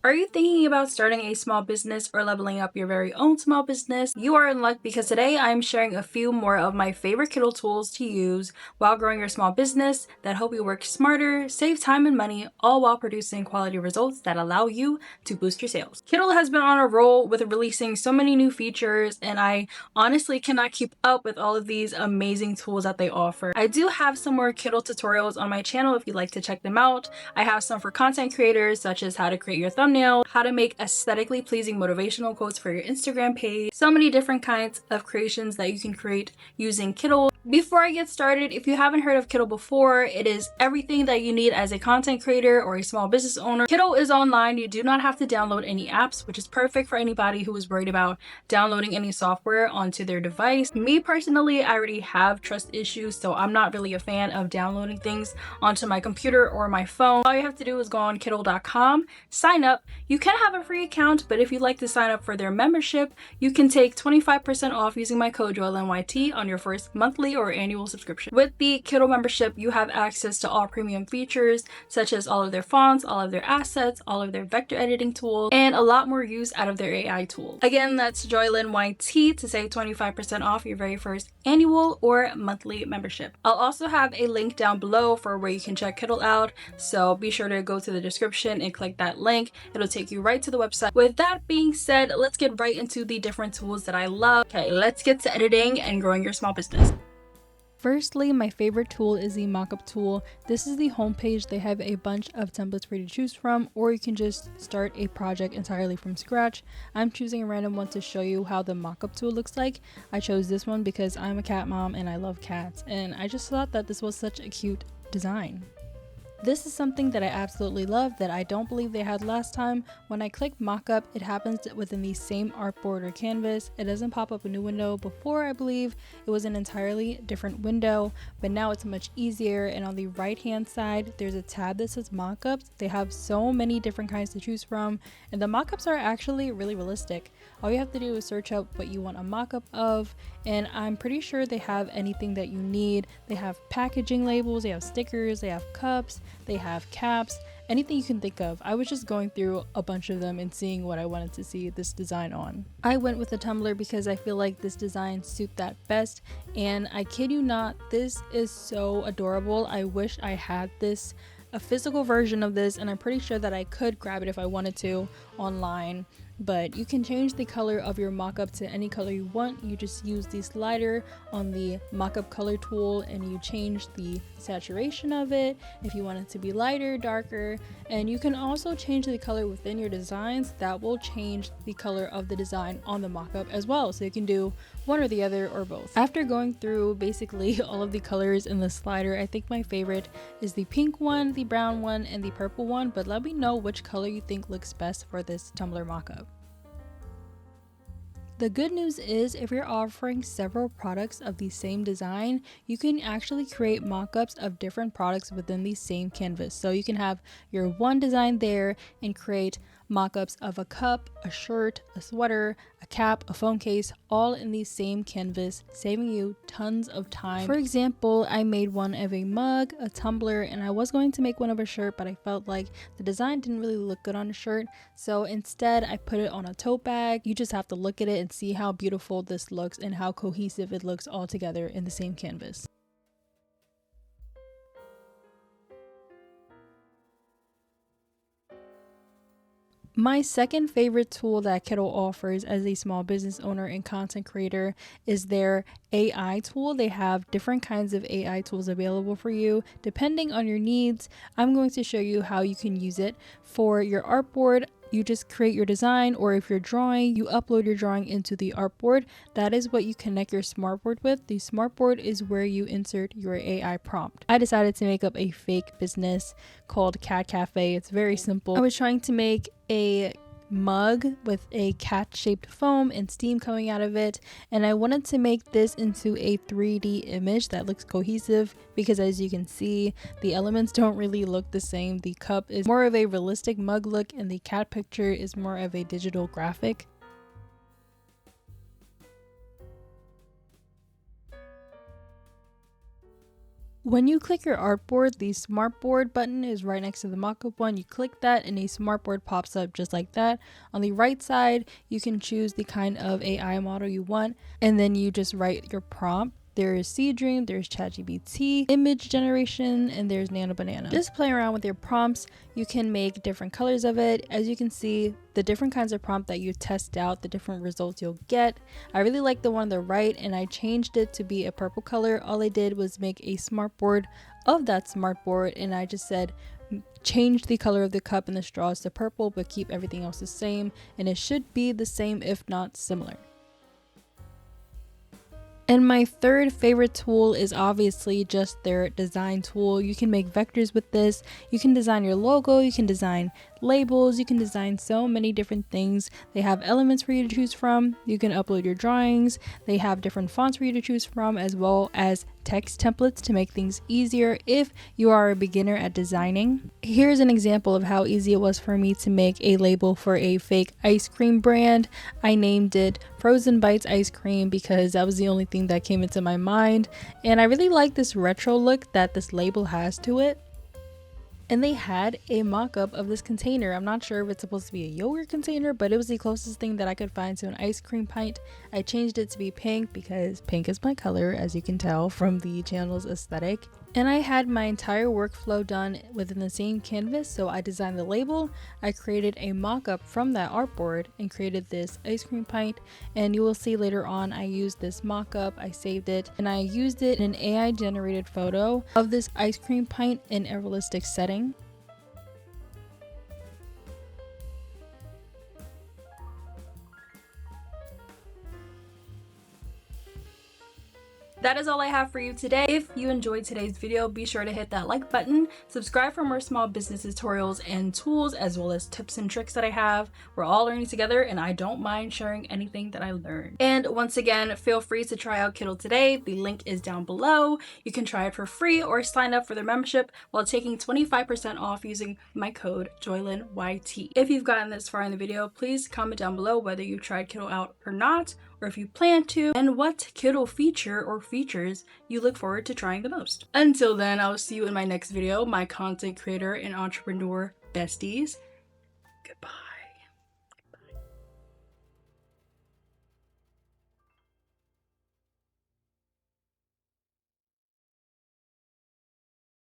Are you thinking about starting a small business or leveling up your very own small business? You are in luck because today I'm sharing a few more of my favorite Kittl tools to use while growing your small business that help you work smarter, save time and money, all while producing quality results that allow you to boost your sales. Kittl has been on a roll with releasing so many new features, and I honestly cannot keep up with all of these amazing tools that they offer. I do have some more Kittl tutorials on my channel if you'd like to check them out. I have some for content creators, such as how to create your thumbnail, how to make aesthetically pleasing motivational quotes for your Instagram page, so many different kinds of creations that you can create using Kittl. Before I get started, if you haven't heard of Kittl before, it is everything that you need as a content creator or a small business owner. Kittl is online. You do not have to download any apps, which is perfect for anybody who is worried about downloading any software onto their device. Me personally, I already have trust issues, so I'm not really a fan of downloading things onto my computer or my phone. All you have to do is go on kittl.com, sign up. You can have a free account, but if you'd like to sign up for their membership, you can take 25% off using my code JoelleNYT on your first monthly or annual subscription. With the Kittl membership, you have access to all premium features, such as all of their fonts, all of their assets, all of their vector editing tools, and a lot more use out of their AI tools. Again, that's JoelleNYT to save 25% off your very first annual or monthly membership. I'll also have a link down below for where you can check Kittl out, so be sure to go to the description and click that link. It'll take you right to the website. With that being said, let's get right into the different tools that I love. Okay, let's get to editing and growing your small business. Firstly, my favorite tool is the mockup tool. This is the homepage. They have a bunch of templates for you to choose from, or you can just start a project entirely from scratch. I'm choosing a random one to show you how the mockup tool looks like. I chose this one because I'm a cat mom and I love cats, and I just thought that this was such a cute design. This is something that I absolutely love that I don't believe they had last time. When I click mockup, it happens within the same artboard or canvas. It doesn't pop up a new window. Before, I believe it was an entirely different window, but now it's much easier. And on the right hand side, there's a tab that says mockups. They have so many different kinds to choose from, and the mockups are actually really realistic. All you have to do is search up what you want a mockup of, and I'm pretty sure they have anything that you need. They have packaging labels, they have stickers, they have cups, they have caps, anything you can think of. I was just going through a bunch of them and seeing what I wanted to see this design on. I went with a tumbler because I feel like this design suits that best, and I kid you not, this is so adorable. I wish I had this, a physical version of this, and I'm pretty sure that I could grab it if I wanted to online. But you can change the color of your mockup to any color you want. You just use the slider on the mockup color tool and you change the saturation of it if you want it to be lighter, darker, and you can also change the color within your designs. That will change the color of the design on the mockup as well, so you can do one or the other or both. After going through basically all of the colors in the slider, I think my favorite is the pink one, the brown one, and the purple one, but let me know which color you think looks best for this tumbler mockup. The good news is if you're offering several products of the same design, you can actually create mockups of different products within the same canvas. So you can have your one design there and create mockups of a cup, a shirt, a sweater, a cap, a phone case, all in the same canvas, saving you tons of time. For example, I made one of a mug, a tumbler, and I was going to make one of a shirt, but I felt like the design didn't really look good on a shirt, so instead I put it on a tote bag. You just have to look at it and see how beautiful this looks and how cohesive it looks all together in the same canvas. My second favorite tool that Kittl offers as a small business owner and content creator is their AI tool. They have different kinds of AI tools available for you depending on your needs. I'm going to show you how you can use it. For your artboard, you just create your design, or if you're drawing, you upload your drawing into the artboard. That is what you connect your smartboard with. The smartboard is where you insert your AI prompt. I decided to make up a fake business called Cat Cafe. It's very simple. I was trying to make a mug with a cat shaped foam and steam coming out of it, and I wanted to make this into a 3D image that looks cohesive because, as you can see, the elements don't really look the same. The cup is more of a realistic mug look and the cat picture is more of a digital graphic. When you click your artboard, the smartboard button is right next to the mockup one. You click that and a smartboard pops up just like that. On the right side, you can choose the kind of AI model you want, and then you just write your prompt. There is Seedream, there's ChatGPT, image generation, and there's Nano Banana. Just play around with your prompts. You can make different colors of it. As you can see, the different kinds of prompt that you test out, the different results you'll get. I really like the one on the right, and I changed it to be a purple color. All I did was make a smartboard of that smartboard, and I just said change the color of the cup and the straws to purple, but keep everything else the same, and it should be the same if not similar. And my third favorite tool is obviously just their design tool. You can make vectors with this. You can design your logo, you can design labels, you can design so many different things. They have elements for you to choose from. You can upload your drawings. They have different fonts for you to choose from, as well as text templates to make things easier if you are a beginner at designing. Here's an example of how easy it was for me to make a label for a fake ice cream brand. I named it Frozen Bites Ice Cream because that was the only thing that came into my mind, and I really like this retro look that this label has to it. And they had a mock-up of this container. I'm not sure if it's supposed to be a yogurt container, but it was the closest thing that I could find to an ice cream pint. I changed it to be pink because pink is my color, as you can tell from the channel's aesthetic. And I had my entire workflow done within the same canvas. So I designed the label, I created a mock-up from that artboard and created this ice cream pint. And you will see later on I used this mock-up, I saved it, and I used it in an AI generated photo of this ice cream pint in a realistic setting. That is all I have for you today. If you enjoyed today's video, be sure to hit that like button, subscribe for more small business tutorials and tools, as well as tips and tricks that I have. We're all learning together, and I don't mind sharing anything that I learned. And once again, feel free to try out Kittl today. The link is down below. You can try it for free or sign up for their membership while taking 25% off using my code JoyLynYT. If you've gotten this far in the video, please comment down below whether you tried Kittl out or not, or if you plan to, and what Kittl feature or features you look forward to trying the most. Until then, I'll see you in my next video, my content creator and entrepreneur besties.